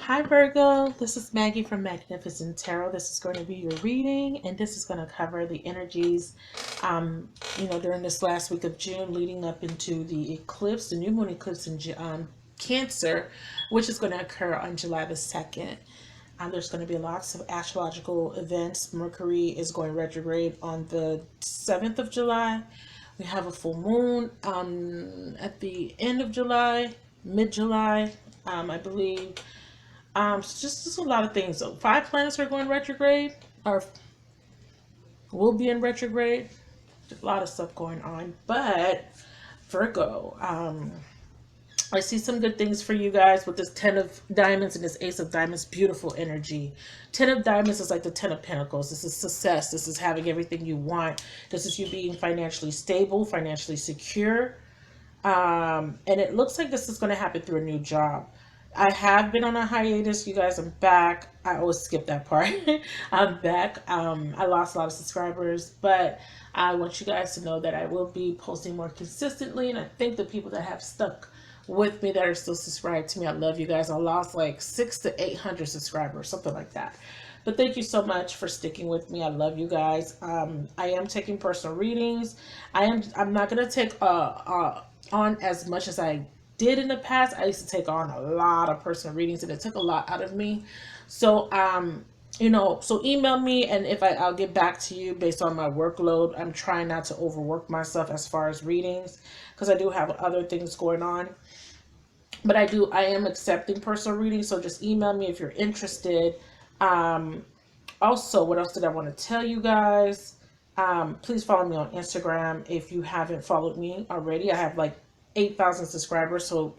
Hi Virgo, this is Maggie from Magnificent Tarot. This is going to be your reading, and this is going to cover the energies, during this last week of June, leading up into the eclipse, the new moon eclipse in Cancer, which is going to occur on July the 2nd. There's going to be lots of astrological events. Mercury is going retrograde on the 7th of July. We have a full moon at the end of July, mid-July, I believe. Just a lot of things. So 5 planets are going retrograde, or will be in retrograde. A lot of stuff going on. But Virgo, I see some good things for you guys with this 10 of diamonds and this ace of diamonds. Beautiful energy. 10 of diamonds is like the 10 of pentacles. This is success. This is having everything you want. This is you being financially stable, financially secure. And it looks like this is going to happen through a new job. I have been on a hiatus, you guys. I'm back. I always skip that part. I'm back. I lost a lot of subscribers, but I want you guys to know that I will be posting more consistently. And I think the people that have stuck with me, that are still subscribed to me, I love you guys. I lost like 600 to 800 subscribers, something like that. But thank you so much for sticking with me. I love you guys. I am taking personal readings. I'm not gonna take on as much as I did in the past. I used to take on a lot of personal readings, and it took a lot out of me. So so email me, and if I'll get back to you based on my workload. I'm trying not to overwork myself as far as readings, because I do have other things going on. But I am accepting personal readings, so just email me if you're interested. Also, what else did I want to tell you guys? Please follow me on Instagram if you haven't followed me already. I have like 8,000 subscribers, so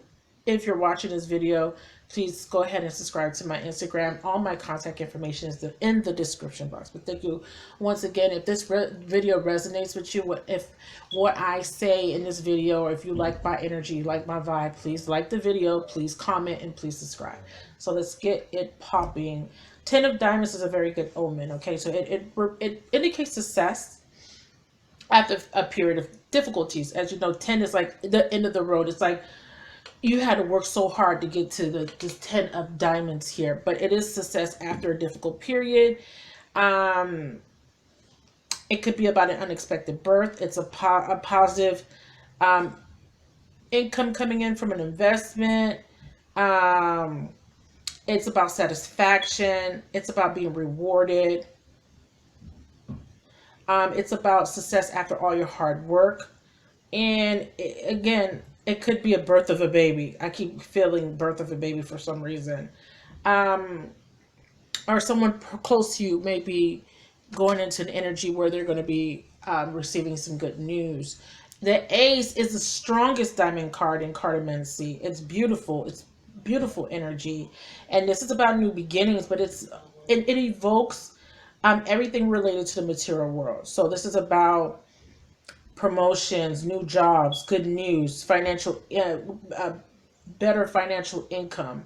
if you're watching this video, please go ahead and subscribe to my Instagram. All my contact information is in the description box. But thank you once again. If this video resonates with you, if what I say in this video, or if you like my energy, you like my vibe, please like the video, please comment, and please subscribe. So let's get it popping. 10 of diamonds is a very good omen. Okay, so it indicates success after a period of difficulties. As you know, 10 is like the end of the road. It's like you had to work so hard to get to this 10 of diamonds here, but it is success after a difficult period. It could be about an unexpected birth. It's a positive income coming in from an investment. It's about satisfaction. It's about being rewarded. It's about success after all your hard work. And again, it could be a birth of a baby. I keep feeling birth of a baby for some reason. Or someone close to you may be going into an energy where they're going to be receiving some good news. The ace is the strongest diamond card in cartomancy. It's beautiful. It's beautiful energy. And this is about new beginnings, but it evokes everything related to the material world. So this is about promotions, new jobs, good news, better financial income.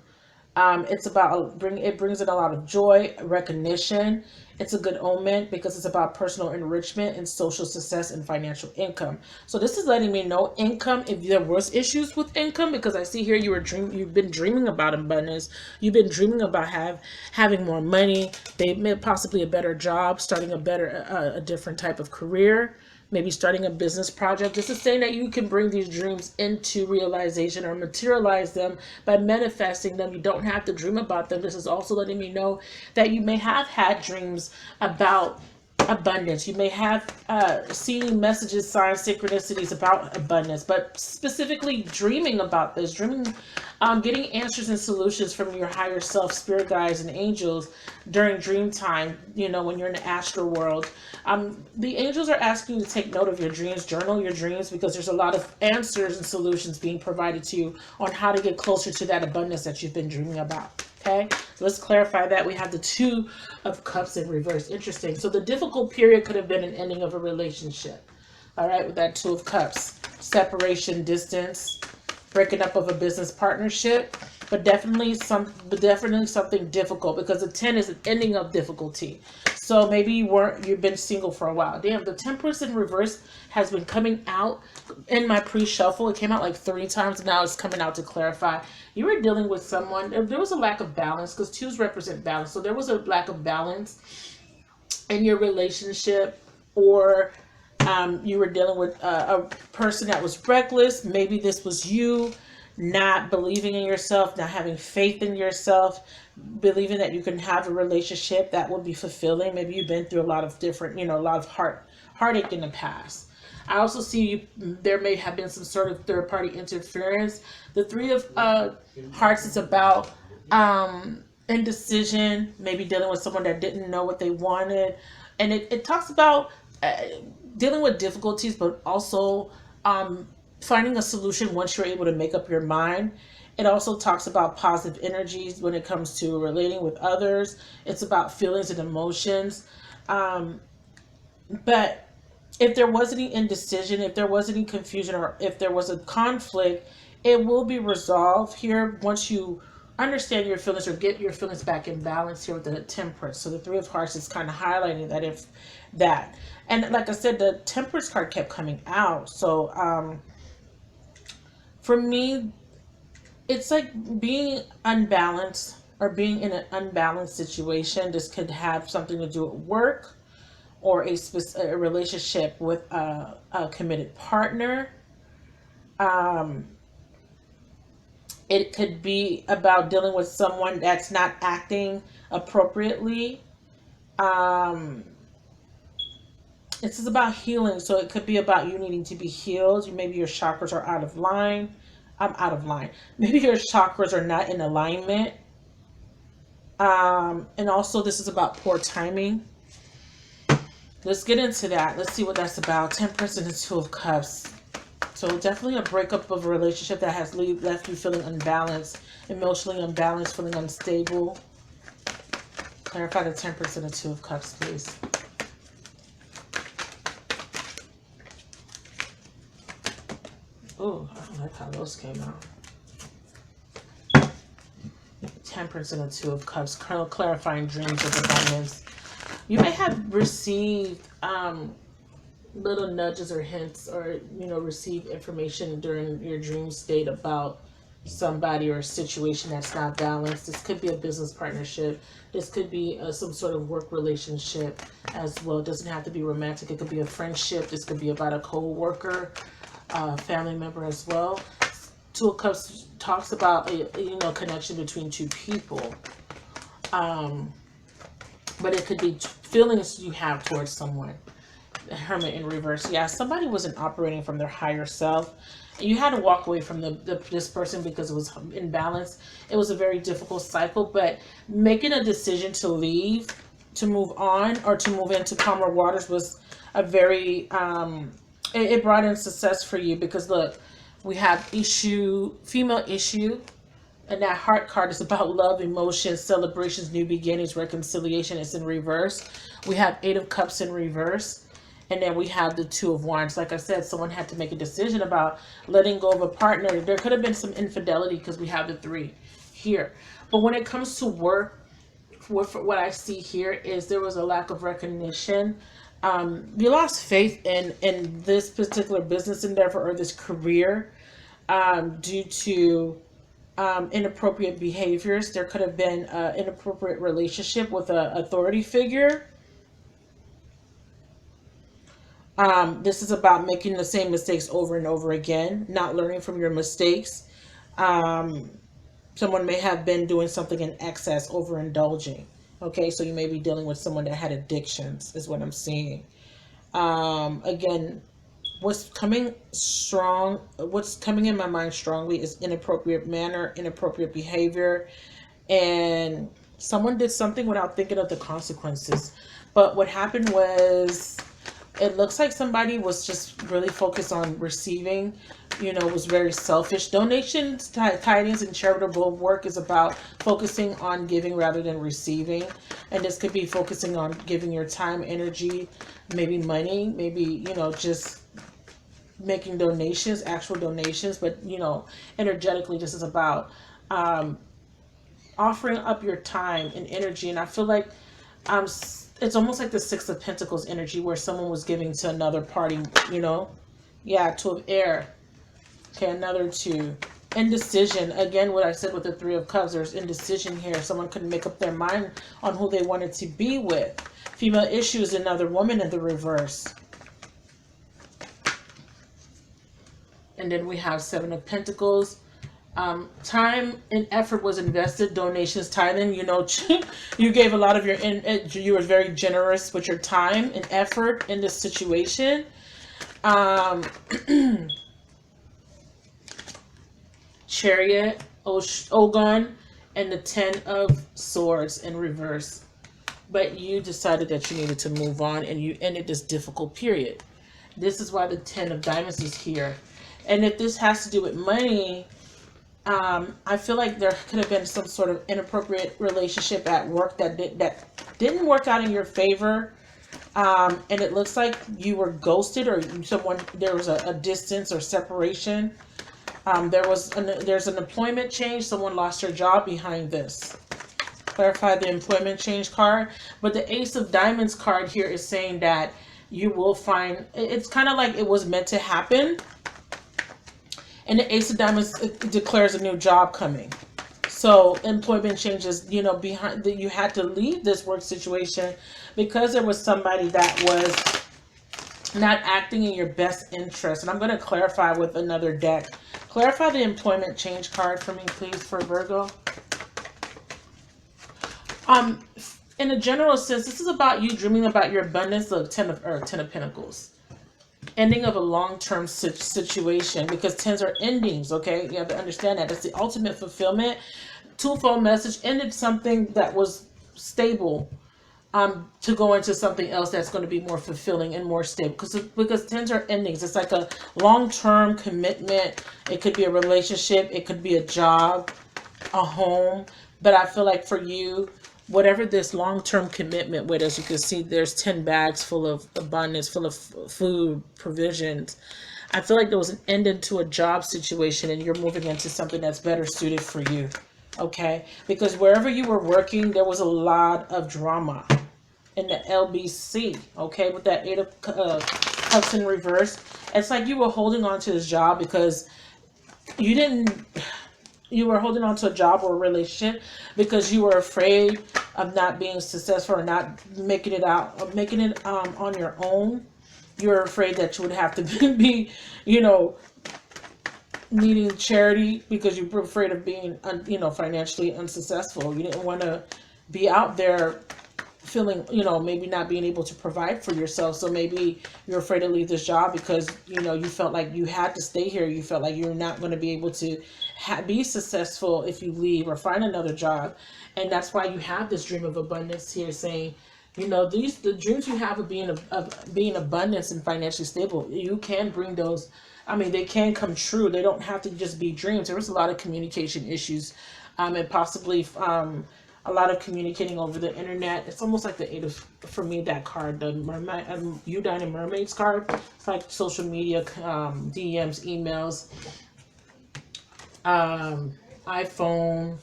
It's about it brings in a lot of joy, recognition. It's a good omen because it's about personal enrichment and social success and financial income. So this is letting me know income. If there was issues with income, because I see here you've been dreaming about abundance. You've been dreaming about having more money. They may possibly a better job, starting a different type of career. Maybe starting a business project. This is saying that you can bring these dreams into realization or materialize them by manifesting them. You don't have to dream about them. This is also letting me know that you may have had dreams about abundance. You may have seen messages, signs, synchronicities about abundance, but specifically dreaming about this, getting answers and solutions from your higher self, spirit guides, and angels during dream time. When you're in the astral world, the angels are asking you to take note of your dreams, journal your dreams, because there's a lot of answers and solutions being provided to you on how to get closer to that abundance that you've been dreaming about. Okay, so let's clarify that. We have the 2 of Cups in reverse. Interesting. So the difficult period could have been an ending of a relationship. All right, with that 2 of Cups, separation, distance, breaking up of a business partnership, but definitely something difficult, because the 10 is an ending of difficulty. So maybe you've been single for a while. Damn, the Temperance in reverse has been coming out in my pre-shuffle. It came out like 3 times, and now it's coming out to clarify. You were dealing with someone. There was a lack of balance, because twos represent balance. So there was a lack of balance in your relationship, or you were dealing with a person that was reckless. Maybe this was you not believing in yourself, not having faith in yourself, believing that you can have a relationship that would be fulfilling. Maybe you've been through a lot of different, a lot of heartache in the past. I also see there may have been some sort of third party interference. The Three of Hearts is about indecision, maybe dealing with someone that didn't know what they wanted. And it talks about dealing with difficulties, but also finding a solution once you're able to make up your mind. It also talks about positive energies when it comes to relating with others. It's about feelings and emotions. But if there was any indecision, if there was any confusion, or if there was a conflict, it will be resolved here once you understand your feelings or get your feelings back in balance here with the Temperance. So the Three of Hearts is kind of highlighting that and like I said, the Temperance card kept coming out. So for me, it's like being unbalanced or being in an unbalanced situation. This could have something to do with work, or a relationship with a committed partner. It could be about dealing with someone that's not acting appropriately. This is about healing, so it could be about you needing to be healed. Maybe your chakras are out of line. I'm out of line. Maybe your chakras are not in alignment. And also, this is about poor timing. Let's get into that. Let's see what that's about. Temperance and the Two of Cups. So definitely a breakup of a relationship that has left you feeling unbalanced, emotionally unbalanced, feeling unstable. Clarify the Temperance and the Two of Cups, please. Oh, I don't like how those came out. Temperance and the Two of Cups, clarifying dreams of abundance. You may have received little nudges or hints, or receive information during your dream state about somebody or a situation that's not balanced. This could be a business partnership. This could be some sort of work relationship as well. It doesn't have to be romantic. It could be a friendship. This could be about a co-worker, family member as well. Two of Cups talks about a connection between two people. But it could be feelings you have towards someone. Hermit in reverse. Yeah, somebody wasn't operating from their higher self. You had to walk away from this person because it was imbalanced. It was a very difficult cycle, but making a decision to leave, to move on, or to move into calmer waters was a very, it brought in success for you, because look, we have female issue, and that Heart card is about love, emotions, celebrations, new beginnings, reconciliation. It's in reverse. We have Eight of Cups in reverse. And then we have the Two of Wands. Like I said, someone had to make a decision about letting go of a partner. There could have been some infidelity, because we have the Three here. But when it comes to work, what I see here is there was a lack of recognition. You lost faith in this particular business endeavor or this career due to inappropriate behaviors. There could have been an inappropriate relationship with an authority figure. This is about making the same mistakes over and over again, not learning from your mistakes. Someone may have been doing something in excess, overindulging. Okay, so you may be dealing with someone that had addictions, is what I'm seeing. Again, what's coming in my mind strongly is inappropriate manner, inappropriate behavior, and someone did something without thinking of the consequences. But what happened was, it looks like somebody was just really focused on receiving, was very selfish. Donations, tidings, and charitable work is about focusing on giving rather than receiving. And this could be focusing on giving your time, energy, maybe money, maybe, just making donations, actual donations. But, energetically, this is about offering up your time and energy. And I feel like it's almost like the Six of Pentacles energy where someone was giving to another party, you know? Yeah, Two of Air. Okay, another two. Indecision. Again, what I said with the Three of Cups, there's indecision here. Someone couldn't make up their mind on who they wanted to be with. Female issues, another woman in the reverse. And then we have Seven of Pentacles. Time and effort was invested, donations, tithing. You know, you gave a lot of you were very generous with your time and effort in this situation. Chariot, Ogun, and the Ten of Swords in reverse. But you decided that you needed to move on, and you ended this difficult period. This is why the Ten of Diamonds is here. And if this has to do with money, I feel like there could have been some sort of inappropriate relationship at work that didn't work out in your favor. And it looks like you were ghosted, or there was a distance or separation. There's an employment change. Someone lost their job behind this. Clarify the employment change card. But the Ace of Diamonds card here is saying that you will find, it's kind of like it was meant to happen. And the Ace of Diamonds declares a new job coming. So employment changes, you know, behind that you had to leave this work situation because there was somebody that was not acting in your best interest. And I'm going to clarify with another deck. Clarify the employment change card for me, please, for Virgo. In a general sense, this is about you dreaming about your abundance. Look, Ten of Earth, Ten of Pentacles. Ending of a long-term situation, because tens are endings, okay? You have to understand that. That's the ultimate fulfillment. Twofold message. Ended something that was stable to go into something else that's going to be more fulfilling and more stable. Because tens are endings. It's like a long-term commitment. It could be a relationship. It could be a job, a home. But I feel like for you, whatever this long-term commitment with, as you can see, there's 10 bags full of abundance, full of food, provisions. I feel like there was an end to a job situation and you're moving into something that's better suited for you, okay? Because wherever you were working, there was a lot of drama in the LBC, okay? With that Eight of Cups in reverse. It's like you were holding on to this job because you were holding on to a job or a relationship because you were afraid of not being successful or not making it on your own. You're afraid that you would have to be, you know, needing charity because you were afraid of being, you know, financially unsuccessful. You didn't want to be out there feeling, you know, maybe not being able to provide for yourself. So maybe you're afraid to leave this job because, you know, you felt like you had to stay here. You felt like you're not going to be able to be successful if you leave or find another job. And that's why you have this dream of abundance here, saying, you know, the dreams you have of being abundance and financially stable, you can bring those. I mean, they can come true. They don't have to just be dreams. There was a lot of communication issues, and possibly a lot of communicating over the internet. It's almost like the Eight of, for me, that card, the mermaid, Udine and Mermaids card. It's like social media, DMs, emails, iPhone,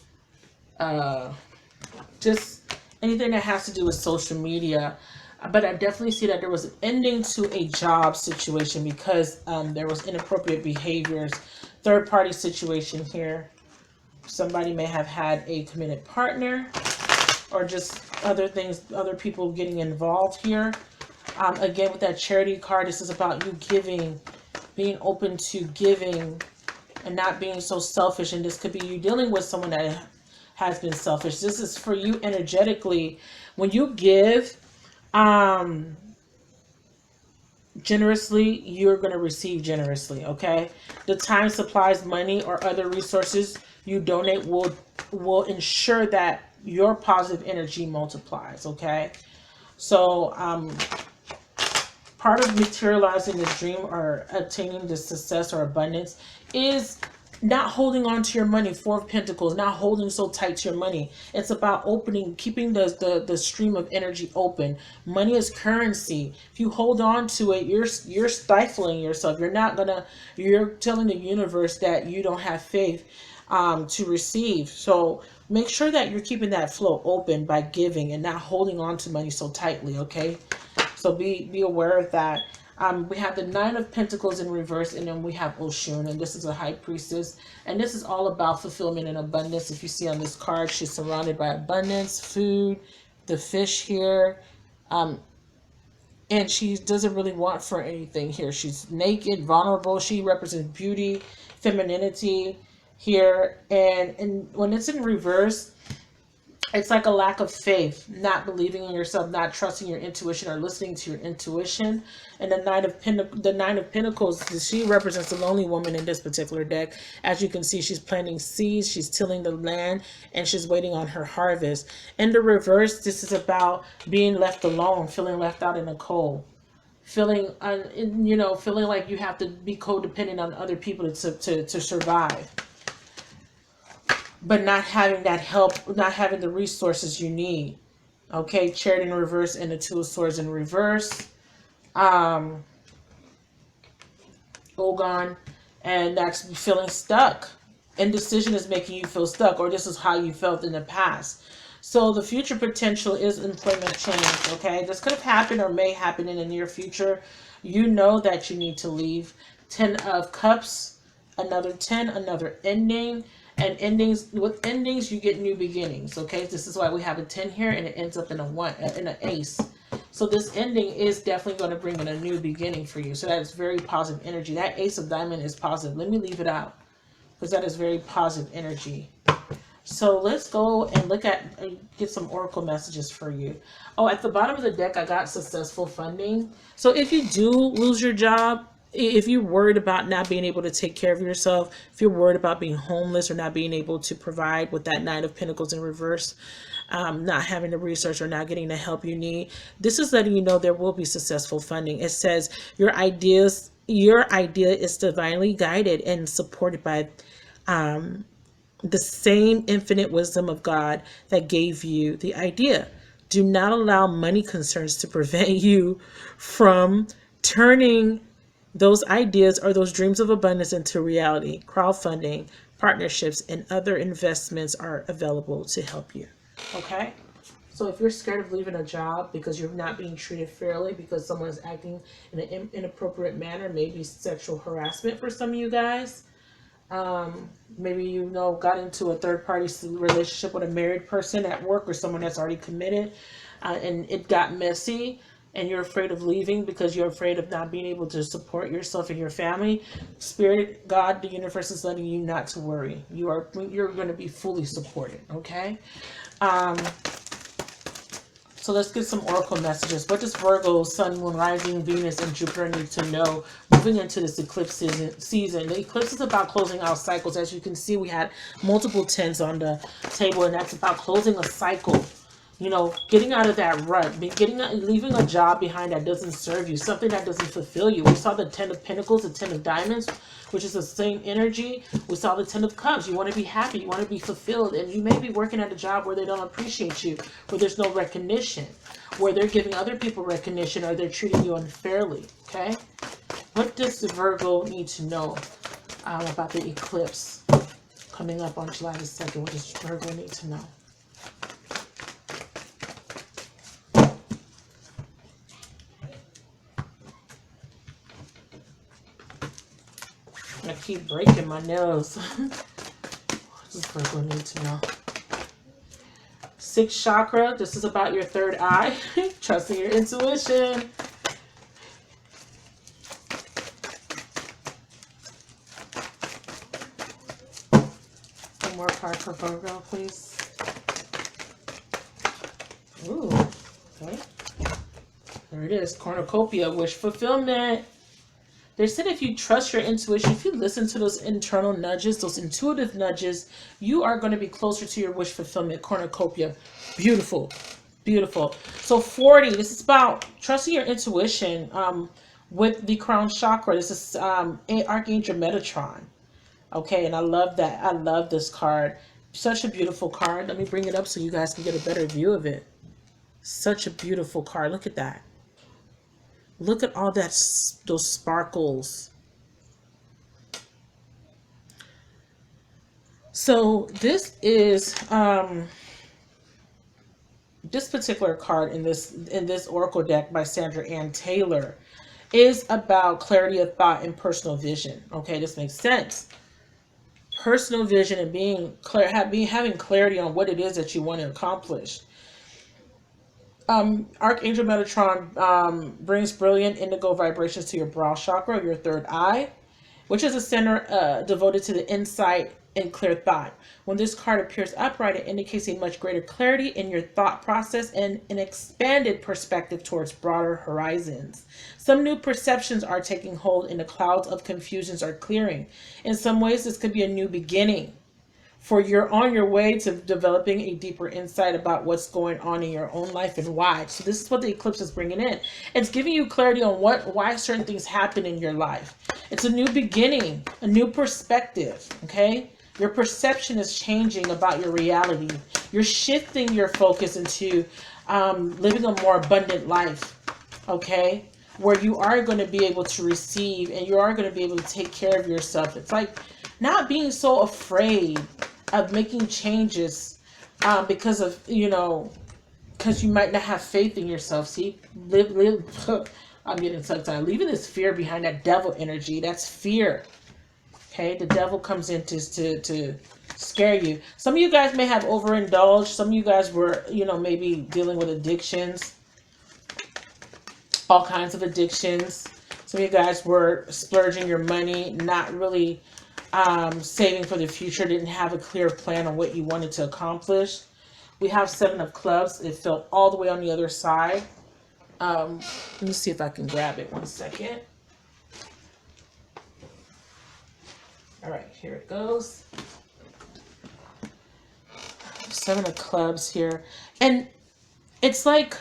just anything that has to do with social media. But I definitely see that there was an ending to a job situation because there was inappropriate behaviors. Third party situation here. Somebody may have had a committed partner or just other things, other people getting involved here. Again, with that charity card, this is about you giving, being open to giving and not being so selfish. And this could be you dealing with someone that has been selfish. This is for you energetically. When you give generously, you're going to receive generously, okay? The time, supplies, money, or other resources you donate will ensure that your positive energy multiplies, okay? So part of materializing this dream or attaining this success or abundance is not holding on to your money. Four of Pentacles, not holding so tight to your money. It's about opening, keeping the stream of energy open. Money is currency. If you hold on to it, you're stifling yourself. You're telling the universe that you don't have faith to receive. So make sure that you're keeping that flow open by giving and not holding on to money so tightly, okay? So be aware of that. We have the Nine of Pentacles in reverse, and then we have Oshun, and this is a High Priestess. And this is all about fulfillment and abundance. If you see on this card, she's surrounded by abundance, food, the fish here. And she doesn't really want for anything here. She's naked, vulnerable. She represents beauty, femininity here. And when it's in reverse, it's like a lack of faith, not believing in yourself, not trusting your intuition or listening to your intuition. And the Nine of Pentacles, she represents the lonely woman in this particular deck. As you can see, she's planting seeds, she's tilling the land, and she's waiting on her harvest. In the reverse, this is about being left alone, feeling left out in the cold, feeling feeling like you have to be codependent on other people to survive, but not having that help, not having the resources you need. Okay, Chariot in reverse and the Two of Swords in reverse. Ogon, and that's feeling stuck. Indecision is making you feel stuck, or this is how you felt in the past. So the future potential is employment change, okay? This could have happened or may happen in the near future. You know that you need to leave. 10 of Cups, another 10, another ending. And endings, with endings, you get new beginnings, okay? This is why we have a 10 here, and it ends up in an ace. So this ending is definitely going to bring in a new beginning for you. So that is very positive energy. That Ace of Diamond is positive. Let me leave it out because that is very positive energy. So let's go and look at, get some oracle messages for you. Oh, at the bottom of the deck, I got successful funding. So if you do lose your job, if you're worried about not being able to take care of yourself, if you're worried about being homeless or not being able to provide with that Nine of Pentacles in reverse, not having the research or not getting the help you need, this is letting you know there will be successful funding. It says your idea is divinely guided and supported by the same infinite wisdom of God that gave you the idea. Do not allow money concerns to prevent you from turning those ideas or those dreams of abundance into reality. Crowdfunding, partnerships, and other investments are available to help you. Okay? So if you're scared of leaving a job because you're not being treated fairly, because someone is acting in an inappropriate manner, maybe sexual harassment for some of you guys, maybe got into a third-party relationship with a married person at work or someone that's already committed, and it got messy, and you're afraid of leaving because you're afraid of not being able to support yourself and your family. Spirit, God, the universe is letting you not to worry. You're going to be fully supported. Okay. So let's get some oracle messages. What does Virgo, Sun, Moon, Rising, Venus, and Jupiter need to know moving into this eclipse season? The eclipse is about closing out cycles. As you can see, we had multiple 10s on the table, and that's about closing a cycle. Getting out of that rut, leaving a job behind that doesn't serve you, something that doesn't fulfill you. We saw the 10 of Pentacles, the 10 of Diamonds, which is the same energy. We saw the 10 of Cups. You want to be happy, you want to be fulfilled, and you may be working at a job where they don't appreciate you, where there's no recognition, where they're giving other people recognition, or they're treating you unfairly, okay? What does the Virgo need to know about the eclipse coming up on July the 2nd? What does Virgo need to know? I keep breaking my nails. What does Virgo need to know? Sixth chakra. This is about your third eye. Trusting your intuition. One more card for Virgo, please. Ooh, okay. There it is. Cornucopia, wish fulfillment. They said if you trust your intuition, if you listen to those internal nudges, those intuitive nudges, you are going to be closer to your wish fulfillment. Cornucopia. Beautiful. Beautiful. So 40, this is about trusting your intuition with the crown chakra. This is Archangel Metatron. Okay, and I love that. I love this card. Such a beautiful card. Let me bring it up so you guys can get a better view of it. Such a beautiful card. Look at that. Look at all that, those sparkles. So this particular card in this oracle deck by Sandra Ann Taylor is about clarity of thought and personal vision. Okay, this makes sense. Personal vision and being clear, having clarity on what it is that you want to accomplish. Archangel Metatron brings brilliant indigo vibrations to your brow chakra, your third eye, which is a center devoted to the insight and clear thought. When this card appears upright, it indicates a much greater clarity in your thought process and an expanded perspective towards broader horizons. Some new perceptions are taking hold and the clouds of confusions are clearing. In some ways, this could be a new beginning, for you're on your way to developing a deeper insight about what's going on in your own life and why. So this is what the eclipse is bringing in. It's giving you clarity on why certain things happen in your life. It's a new beginning, a new perspective, okay? Your perception is changing about your reality. You're shifting your focus into living a more abundant life, okay? Where you are going to be able to receive and you are going to be able to take care of yourself. It's like not being so afraid of making changes because of, because you might not have faith in yourself. See, I'm getting tongue-tied. Leaving this fear behind, that devil energy, that's fear. Okay, the devil comes in to scare you. Some of you guys may have overindulged. Some of you guys were, maybe dealing with addictions, all kinds of addictions. Some of you guys were splurging your money, not really saving for the future, didn't have a clear plan on what you wanted to accomplish. We have 7 of clubs. It fell all the way on the other side. Let me see if I can grab it. 1 second. All right, here it goes. 7 of clubs here. And it's like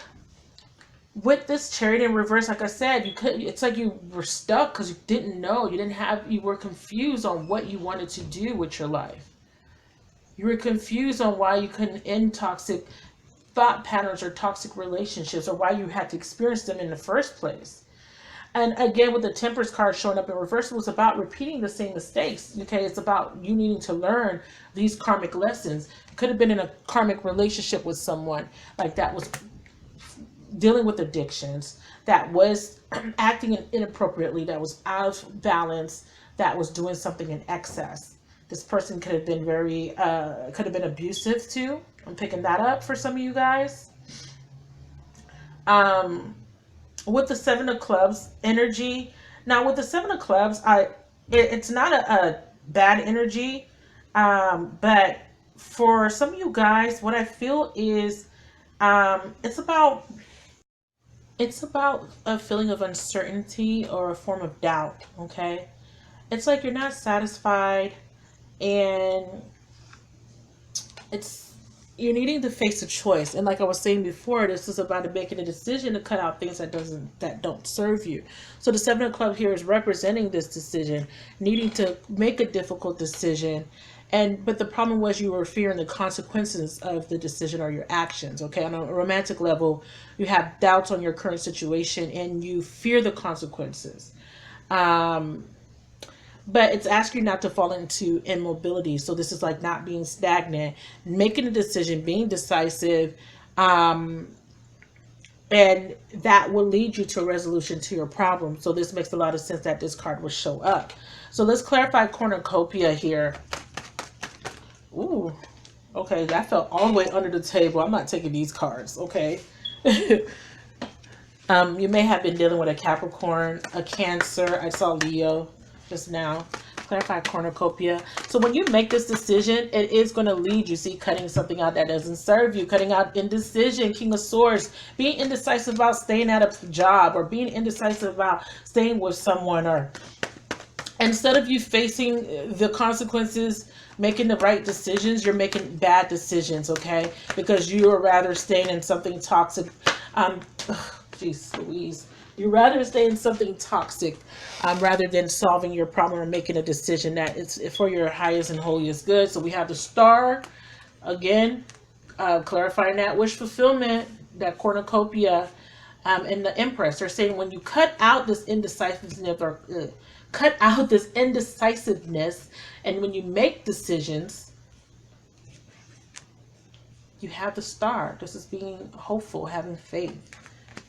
with this Chariot in reverse, like I said, it's like you were stuck because you didn't know. You were confused on what you wanted to do with your life. You were confused on why you couldn't end toxic thought patterns or toxic relationships, or why you had to experience them in the first place. And again, with the Temperance card showing up in reverse, it was about repeating the same mistakes. Okay, it's about you needing to learn these karmic lessons. Could have been in a karmic relationship with someone like that was dealing with addictions, that was acting inappropriately, that was out of balance, that was doing something in excess. This person could have been could have been abusive too. I'm picking that up for some of you guys. With the 7 of clubs energy. Now with the 7 of clubs, it's not a bad energy. But for some of you guys, what I feel is it's about a feeling of uncertainty or a form of doubt, okay? It's like you're not satisfied and you're needing to face a choice. And like I was saying before, this is about making a decision to cut out things that don't serve you. So the 7 of clubs here is representing this decision, needing to make a difficult decision. But the problem was you were fearing the consequences of the decision or your actions. Okay, on a romantic level, you have doubts on your current situation and you fear the consequences. But it's asking you not to fall into immobility. So this is like not being stagnant, making a decision, being decisive, and that will lead you to a resolution to your problem. So this makes a lot of sense that this card will show up. So let's clarify cornucopia here. Ooh, okay, that fell all the way under the table. I'm not taking these cards, okay? You may have been dealing with a Capricorn, a Cancer. I saw Leo just now. Clarify cornucopia. So when you make this decision, it is going to lead you, see, cutting something out that doesn't serve you, cutting out indecision, King of Swords, being indecisive about staying at a job, or being indecisive about staying with someone, or instead of you facing the consequences, making the right decisions, you're making bad decisions, okay? Because you are rather staying in something toxic. Jeez Louise. You rather stay in something toxic rather than solving your problem or making a decision that it's for your highest and holiest good. So we have the star again, clarifying that wish fulfillment, that cornucopia, and the empress. They're saying when you cut out this indecisiveness or cut out this indecisiveness, and when you make decisions, you have the star. This is being hopeful, having faith.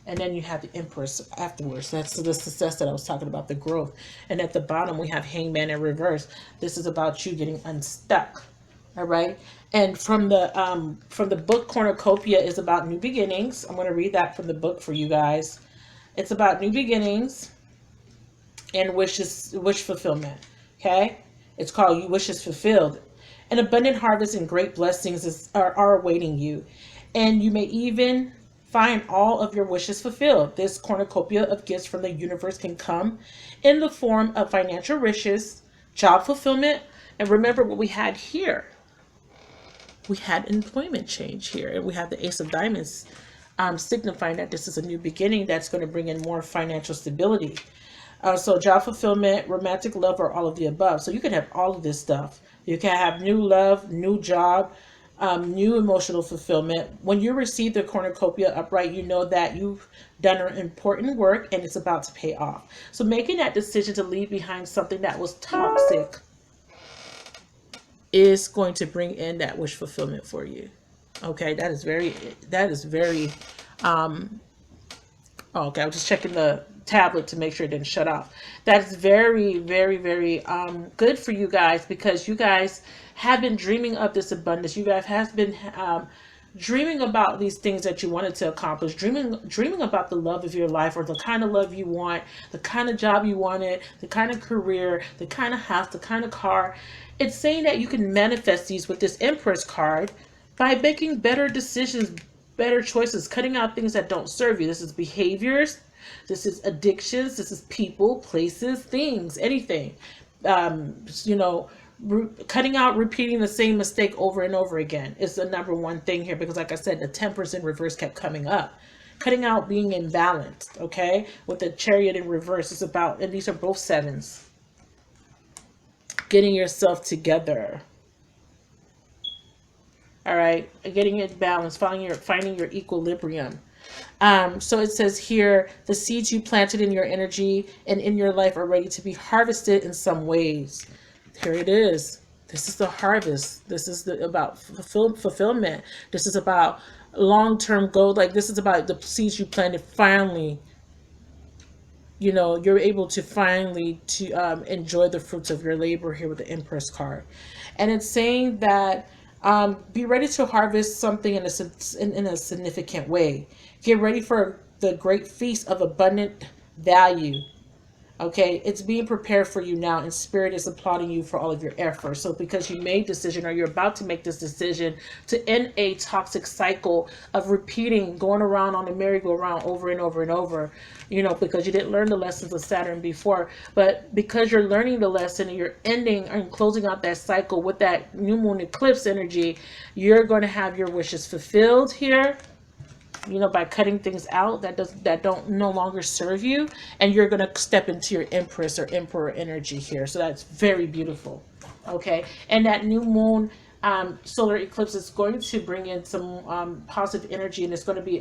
And then you have the empress afterwards. That's the success that I was talking about, the growth. And at the bottom, we have hangman in reverse. This is about you getting unstuck. All right. And from the book, cornucopia is about new beginnings. I'm going to read that from the book for you guys. It's about new beginnings and wish fulfillment. Okay. It's called You Wishes Fulfilled. An abundant harvest and great blessings are awaiting you. And you may even find all of your wishes fulfilled. This cornucopia of gifts from the universe can come in the form of financial riches, job fulfillment, and remember what we had here. We had employment change here, and we have the Ace of Diamonds signifying that this is a new beginning that's going to bring in more financial stability. So job fulfillment, romantic love, or all of the above. So you can have all of this stuff. You can have new love, new job, new emotional fulfillment. When you receive the cornucopia upright, you know that you've done an important work and it's about to pay off. So making that decision to leave behind something that was toxic is going to bring in that wish fulfillment for you. Okay, that is very, okay, I was just checking the tablet to make sure it didn't shut off. That's very, very, very good for you guys, because you guys have been dreaming of this abundance. You guys have been dreaming about these things that you wanted to accomplish, dreaming about the love of your life, or the kind of love you want, the kind of job you wanted, the kind of career, the kind of house, the kind of car. It's saying that you can manifest these with this Empress card by making better decisions, better choices, cutting out things that don't serve you. This is behaviors, this is addictions, this is people, places, things, anything. Cutting out repeating the same mistake over and over again is the number one thing here, because like I said, the Temperance in reverse kept coming up. Cutting out being imbalanced, okay? With the Chariot in reverse is about, and these are both sevens, getting yourself together. All right, getting it balanced, finding your equilibrium. So it says here, the seeds you planted in your energy and in your life are ready to be harvested in some ways. Here it is. This is the harvest. This is about fulfillment. This is about long-term goal. Like, this is about the seeds you planted. Finally, you're able to finally enjoy the fruits of your labor here with the Empress card. And it's saying that be ready to harvest something in a significant way. Get ready for the great feast of abundant value. Okay, it's being prepared for you now, and Spirit is applauding you for all of your efforts. So because you made this decision, or you're about to make this decision to end a toxic cycle of repeating, going around on the merry-go-round over and over and over, because you didn't learn the lessons of Saturn before. But because you're learning the lesson and you're ending and closing out that cycle with that new moon eclipse energy, you're going to have your wishes fulfilled here. By cutting things out that don't no longer serve you, and you're going to step into your Empress or Emperor energy here. So that's very beautiful. Okay, and that new moon solar eclipse is going to bring in some positive energy, and it's going to be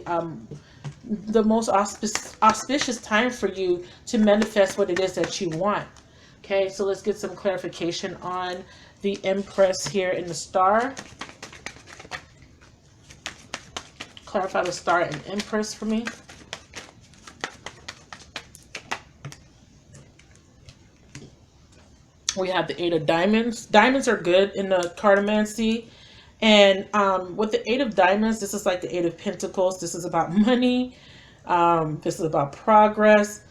the most auspicious time for you to manifest what it is that you want. Okay, so let's get some clarification on the Empress here in the star. Clarify the star and Empress for me. We have the Eight of Diamonds. Diamonds are good in the cartomancy. And with the Eight of Diamonds, this is like the Eight of Pentacles. This is about money. This is about progress.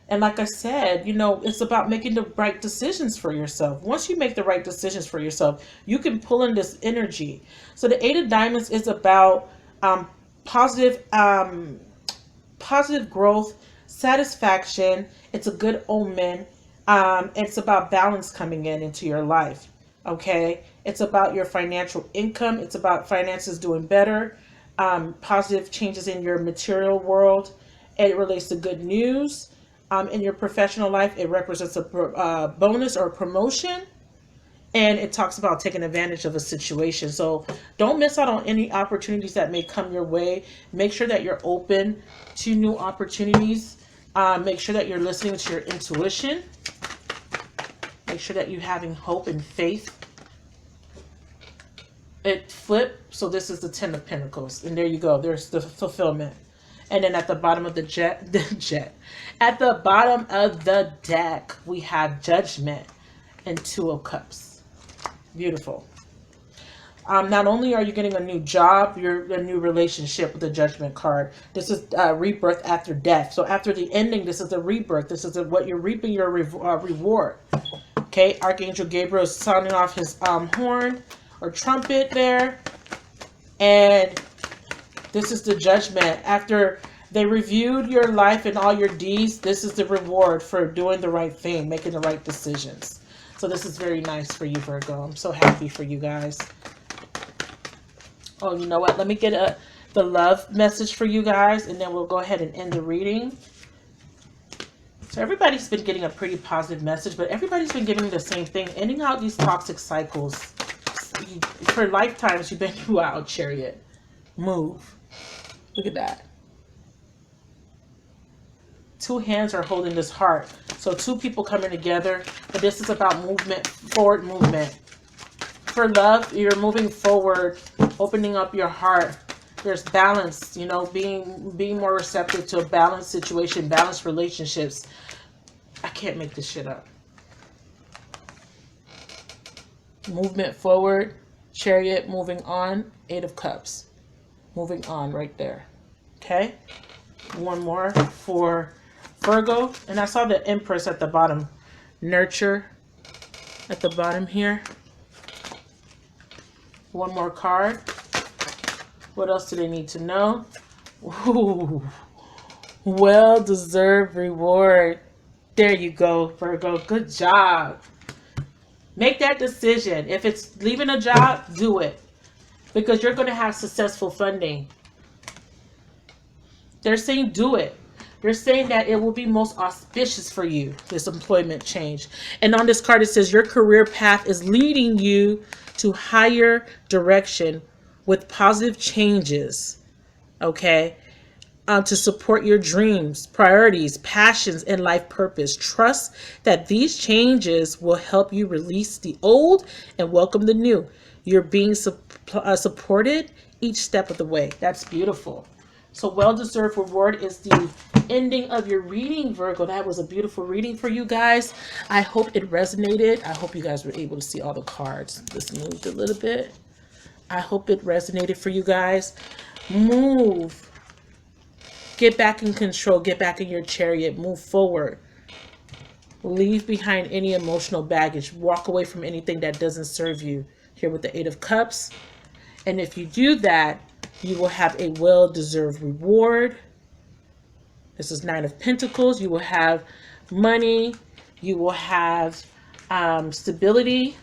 And like I said, it's about making the right decisions for yourself. Once you make the right decisions for yourself, you can pull in this energy. So the Eight of Diamonds is about positive growth, satisfaction. It's a good omen. It's about balance coming into your life. Okay, it's about your financial income. It's about finances doing better, positive changes in your material world, and it relates to good news. In your professional life, it represents a bonus or promotion, and it talks about taking advantage of a situation. So don't miss out on any opportunities that may come your way. Make sure that you're open to new opportunities. Make sure that you're listening to your intuition. Make sure that you're having hope and faith. It flipped, so this is the Ten of Pentacles, and there you go. There's the fulfillment. And then at the bottom of at the bottom of the deck, we have Judgment and Two of Cups. Beautiful. Not only are you getting a new job, you're a new relationship with the Judgment card. This is rebirth after death. So after the ending, this is the rebirth. This is what you're reaping, your reward. Okay, Archangel Gabriel is sounding off his horn or trumpet there. And this is the Judgment. After they reviewed your life and all your deeds, this is the reward for doing the right thing, making the right decisions. So this is very nice for you, Virgo. I'm so happy for you guys. Oh, you know what? Let me get the love message for you guys, and then we'll go ahead and end the reading. So everybody's been getting a pretty positive message, but everybody's been giving the same thing, ending out these toxic cycles. For lifetimes, you've been throughout, Chariot. Move. Look at that. Two hands are holding this heart. So two people coming together, but this is about movement, forward movement. For love, you're moving forward, opening up your heart. There's balance, you know, being more receptive to a balanced situation, balanced relationships. I can't make this shit up. Movement forward, Chariot, moving on, Eight of Cups. Moving on right there. Okay? One more for Virgo. And I saw the Empress at the bottom. Nurture at the bottom here. One more card. What else do they need to know? Ooh, well-deserved reward. There you go, Virgo. Good job. Make that decision. If it's leaving a job, do it. Because you're going to have successful funding. They're saying do it. They're saying that it will be most auspicious for you, this employment change. And on this card, it says your career path is leading you to higher direction with positive changes, okay, to support your dreams, priorities, passions, and life purpose. Trust that these changes will help you release the old and welcome the new. You're being supported each step of the way. That's beautiful. So well-deserved reward is the ending of your reading, Virgo. That was a beautiful reading for you guys. I hope it resonated. I hope you guys were able to see all the cards. This moved a little bit. I hope it resonated for you guys. Move. Get back in control. Get back in your Chariot. Move forward. Leave behind any emotional baggage. Walk away from anything that doesn't serve you. Here with the Eight of Cups. And if you do that, you will have a well-deserved reward. This is Nine of Pentacles. You will have money. You will have stability.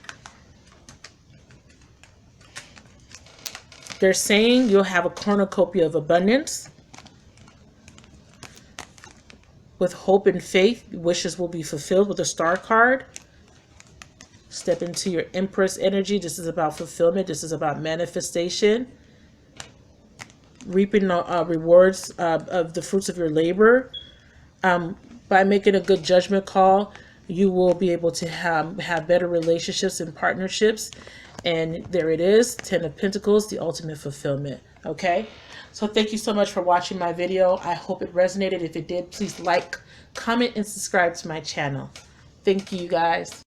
They're saying you'll have a cornucopia of abundance. With hope and faith, wishes will be fulfilled with a Star card. Step into your Empress energy. This is about fulfillment. This is about manifestation. Reaping rewards of the fruits of your labor. By making a good judgment call, you will be able to have better relationships and partnerships. And there it is, Ten of Pentacles, the ultimate fulfillment. Okay, so thank you so much for watching my video. I hope it resonated. If it did, please like, comment, and subscribe to my channel. Thank you, guys.